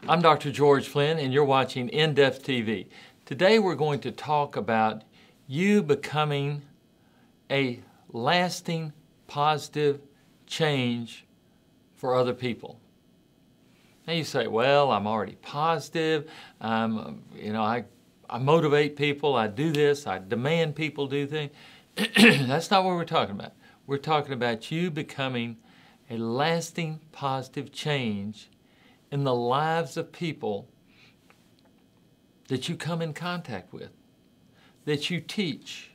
I'm Dr. George Flynn, and you're watching In-Depth TV. Today we're going to talk about you becoming a lasting, positive change for other people. Now you say, well, I'm already positive. I motivate people. I do this. I demand people do things. That's not what we're talking about. We're talking about you becoming a lasting, positive change in the lives of people that you come in contact with, that you teach.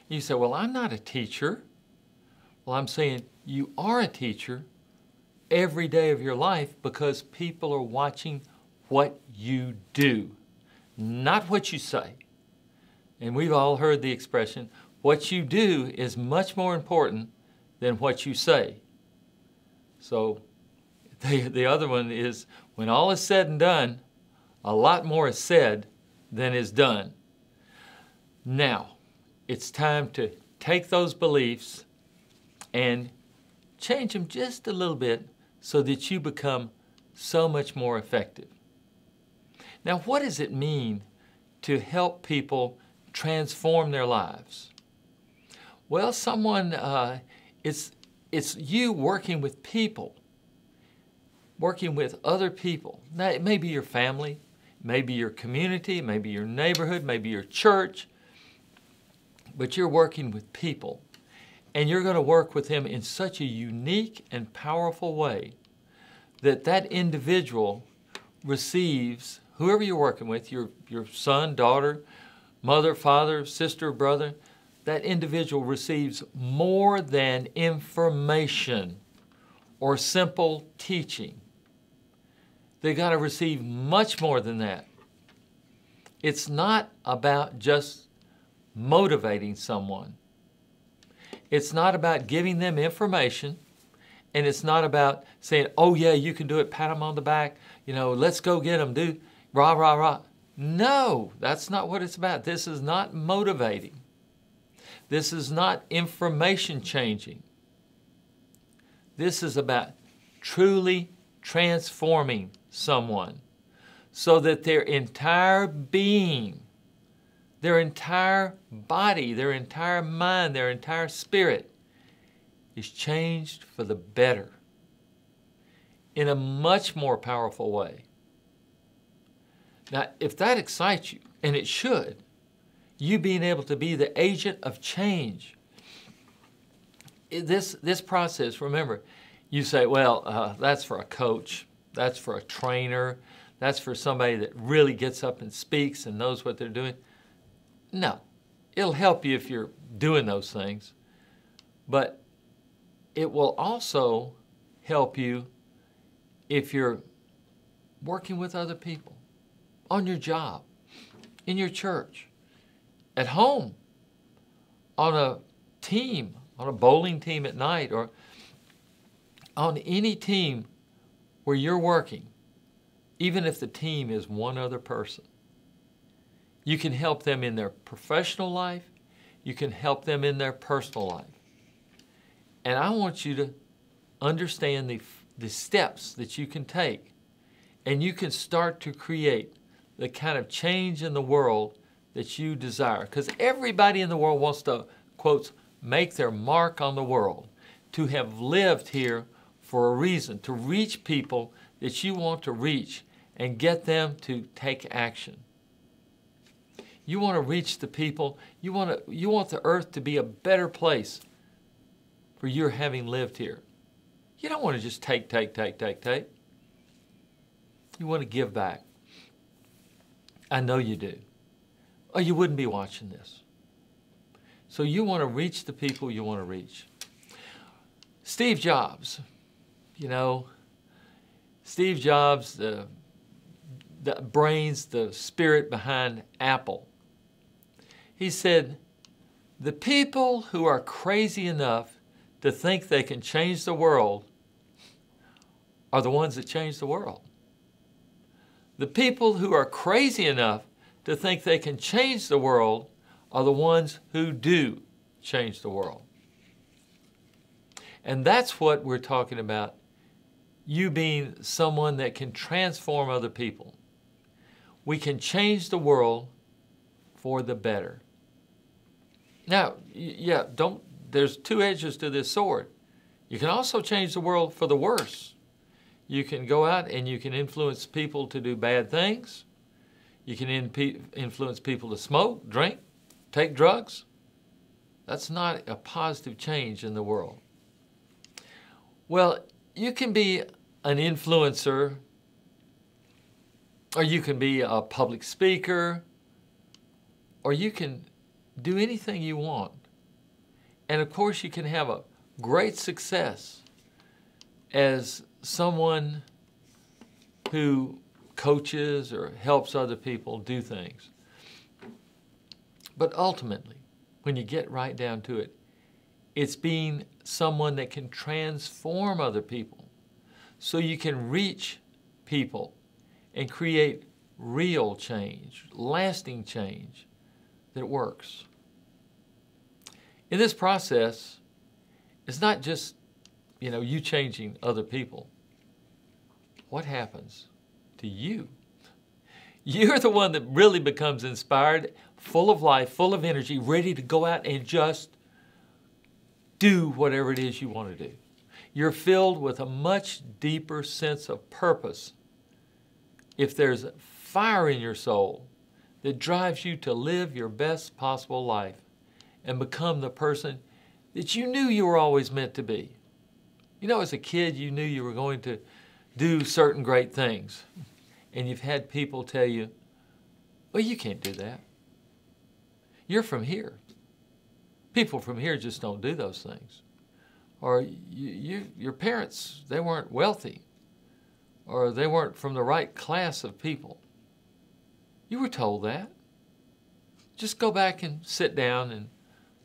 You say, well, I'm not a teacher. Well, I'm saying you are a teacher every day of your life because people are watching what you do, not what you say. And we've all heard the expression, what you do is much more important than what you say. So the other one is, when all is said and done, a lot more is said than is done. Now, it's time to take those beliefs and change them just a little bit so that you become so much more effective. Now, what does it mean to help people transform their lives? Well, it's you working with people, working with other people. Now, it may be your family, maybe your community, maybe your neighborhood, maybe your church, but you're working with people. And you're going to work with them in such a unique and powerful way that that individual receives, whoever you're working with, your son, daughter, mother, father, sister, brother, that individual receives more than information or simple teaching. They got to receive much more than that. It's not about just motivating someone. It's not about giving them information, and it's not about saying, oh yeah, you can do it, pat them on the back, let's go get them, do rah, rah, rah. No, that's not what it's about. This is not motivating. This is not information changing. This is about truly transforming someone so that their entire being, their entire body, their entire mind, their entire spirit is changed for the better in a much more powerful way. Now, if that excites you, and it should, you being able to be the agent of change, this process, remember, you say, well, that's for a coach, that's for a trainer, that's for somebody that really gets up and speaks and knows what they're doing. No, it'll help you if you're doing those things, but it will also help you if you're working with other people, on your job, in your church, at home, on a team, on a bowling team at night, or on any team where you're working, even if the team is one other person. You can help them in their professional life. You can help them in their personal life. And I want you to understand the steps that you can take, and you can start to create the kind of change in the world that you desire. Because everybody in the world wants to, quotes, make their mark on the world, to have lived here for a reason, to reach people that you want to reach and get them to take action. You want to reach the people, you want the earth to be a better place for your having lived here. You don't want to just take. You want to give back. I know you do. Or you wouldn't be watching this. So you want to reach the people you want to reach. Steve Jobs, Steve Jobs, the brains, the spirit behind Apple. He said, the people who are crazy enough to think they can change the world are the ones that change the world. The people who are crazy enough to think they can change the world are the ones who do change the world. And that's what we're talking about you being someone that can transform other people. We can change the world for the better. Now, yeah, there's two edges to this sword. You can also change the world for the worse. You can go out and you can influence people to do bad things. You can influence people to smoke, drink, take drugs. That's not a positive change in the world. Well, you can be an influencer, or you can be a public speaker, or you can do anything you want. And of course, you can have a great success as someone who coaches or helps other people do things. But ultimately, when you get right down to it, it's being someone that can transform other people so you can reach people and create real change, lasting change that works. In this process, it's not just, you changing other people. What happens to you? You're the one that really becomes inspired, full of life, full of energy, ready to go out and just do whatever it is you want to do. You're filled with a much deeper sense of purpose if there's a fire in your soul that drives you to live your best possible life and become the person that you knew you were always meant to be. As a kid, you knew you were going to do certain great things. And you've had people tell you, well, you can't do that. You're from here. People from here just don't do those things. Or your parents, they weren't wealthy. Or they weren't from the right class of people. You were told that. Just go back and sit down and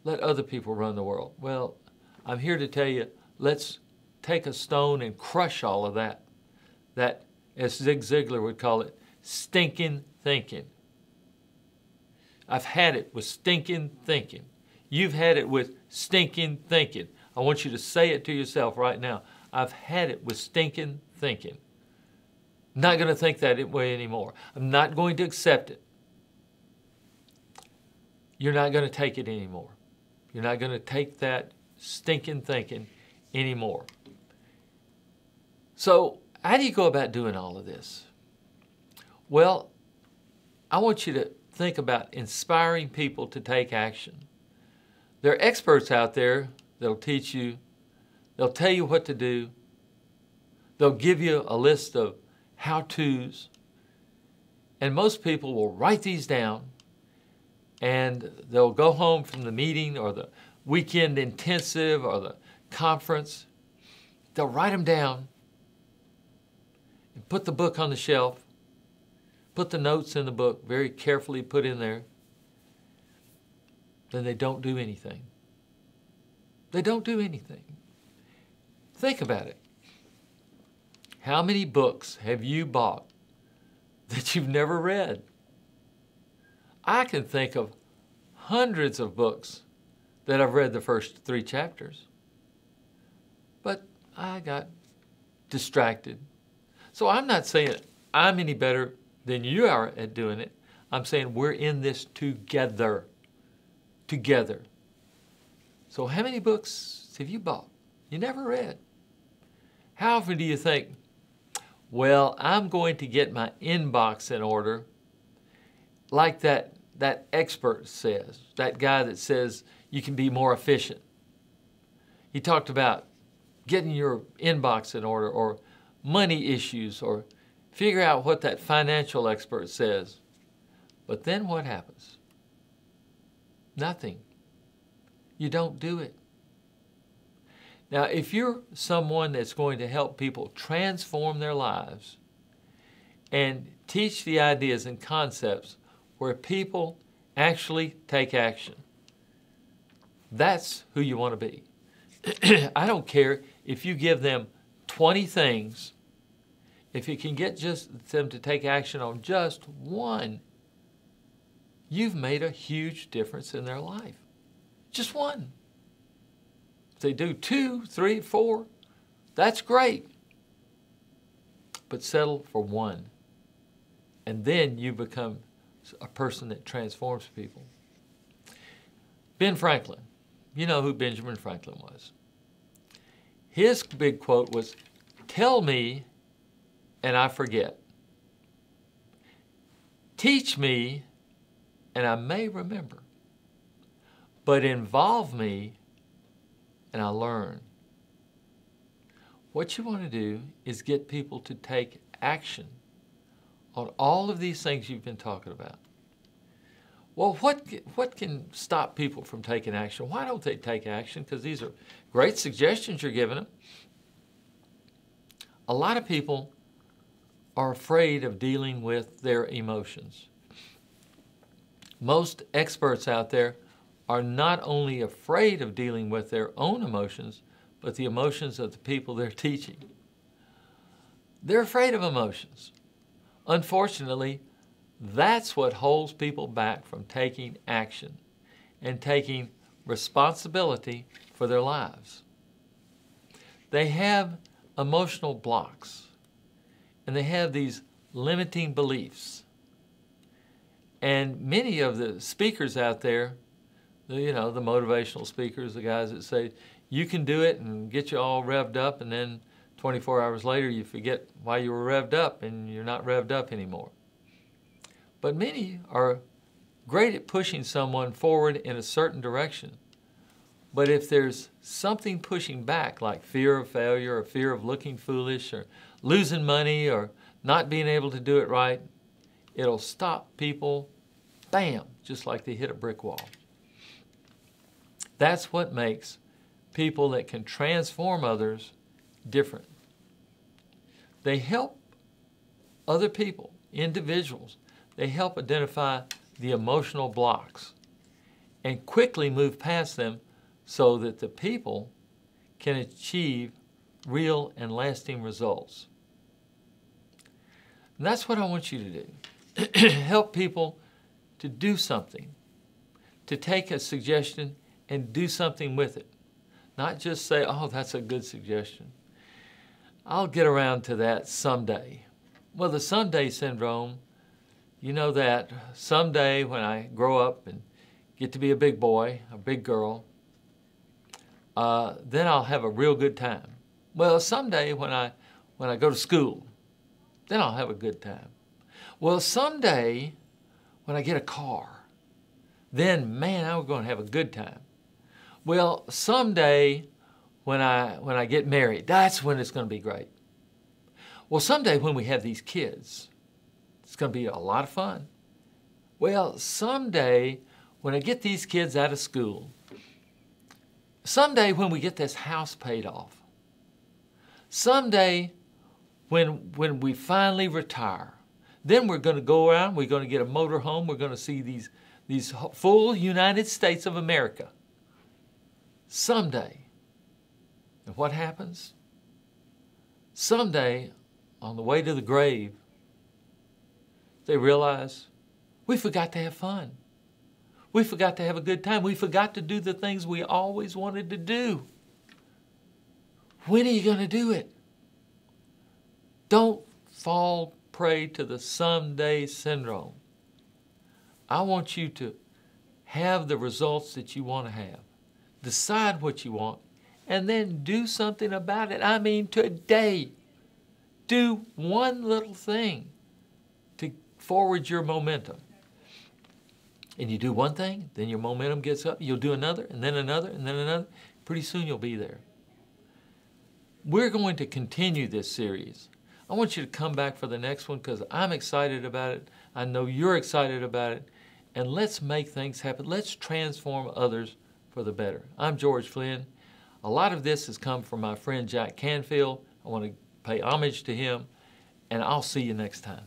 let other people run the world. Well, I'm here to tell you, let's take a stone and crush all of that. That, as Zig Ziglar would call it, stinking thinking. I've had it with stinking thinking. You've had it with stinking thinking. I want you to say it to yourself right now. I've had it with stinking thinking. I'm not going to think that way anymore. I'm not going to accept it. You're not going to take it anymore. You're not going to take that stinking thinking anymore. So, how do you go about doing all of this? Well, I want you to think about inspiring people to take action. There are experts out there that'll teach you, they'll tell you what to do, they'll give you a list of how-tos, and most people will write these down and they'll go home from the meeting or the weekend intensive or the conference. They'll write them down and put the book on the shelf, put the notes in the book very carefully put in there. Then they don't do anything. They don't do anything. Think about it. How many books have you bought that you've never read? I can think of hundreds of books that I've read the first 3 chapters. But I got distracted. So I'm not saying I'm any better than you are at doing it. I'm saying we're in this together. Together. So how many books have you bought you never read? How often do you think, well, I'm going to get my inbox in order like that expert says, that guy that says you can be more efficient. He talked about getting your inbox in order or money issues or figure out what that financial expert says. But then what happens? Nothing. You don't do it. Now, if you're someone that's going to help people transform their lives and teach the ideas and concepts where people actually take action, that's who you want to be. I don't care if you give them 20 things. If you can get just them to take action on just one, you've made a huge difference in their life. Just one. If they do 2, 3, 4, that's great. but settle for one. And then you become a person that transforms people. Ben Franklin. You know who Benjamin Franklin was. His big quote was, "Tell me and I forget. Teach me and I may remember. But involve me and I learn." What you want to do is get people to take action on all of these things you've been talking about. Well, what can stop people from taking action? Why don't they take action? Because these are great suggestions you're giving them. A lot of people are afraid of dealing with their emotions. Most experts out there are not only afraid of dealing with their own emotions, but the emotions of the people they're teaching. They're afraid of emotions. Unfortunately, that's what holds people back from taking action and taking responsibility for their lives. They have emotional blocks, and they have these limiting beliefs. And many of the speakers out there, you know, the motivational speakers, the guys that say, you can do it and get you all revved up, and then 24 hours later you forget why you were revved up and you're not revved up anymore. But many are great at pushing someone forward in a certain direction. But if there's something pushing back, like fear of failure or fear of looking foolish or losing money or not being able to do it right, it'll stop people, bam, just like they hit a brick wall. That's what makes people that can transform others different. They help other people, individuals. They help identify the emotional blocks and quickly move past them so that the people can achieve real and lasting results. And that's what I want you to do. Help people to do something, to take a suggestion and do something with it. Not just say, oh, that's a good suggestion. I'll get around to that someday. Well, the someday syndrome, you know that someday when I grow up and get to be a big boy, a big girl, then I'll have a real good time. Well, someday when I go to school, then I'll have a good time. Well, someday when I get a car, then, man, I'm going to have a good time. Well, someday when I get married, that's when it's going to be great. Well, someday when we have these kids, it's going to be a lot of fun. Well, someday when I get these kids out of school, someday when we get this house paid off, someday when we finally retire, then we're going to go around, we're going to get a motor home, we're going to see these full United States of America. Someday. And what happens? Someday, on the way to the grave, they realize we forgot to have fun. We forgot to have a good time. We forgot to do the things we always wanted to do. When are you going to do it? Don't fall prey to the someday syndrome. I want you to have the results that you want to have. Decide what you want, and then do something about it. I mean, today, do one little thing to forward your momentum. And you do one thing, then your momentum gets up. You'll do another, and then another, and then another. Pretty soon you'll be there. We're going to continue this series. I want you to come back for the next one because I'm excited about it. I know you're excited about it. And let's make things happen. Let's transform others for the better. I'm George Flynn. A lot of this has come from my friend Jack Canfield. I want to pay homage to him, and I'll see you next time.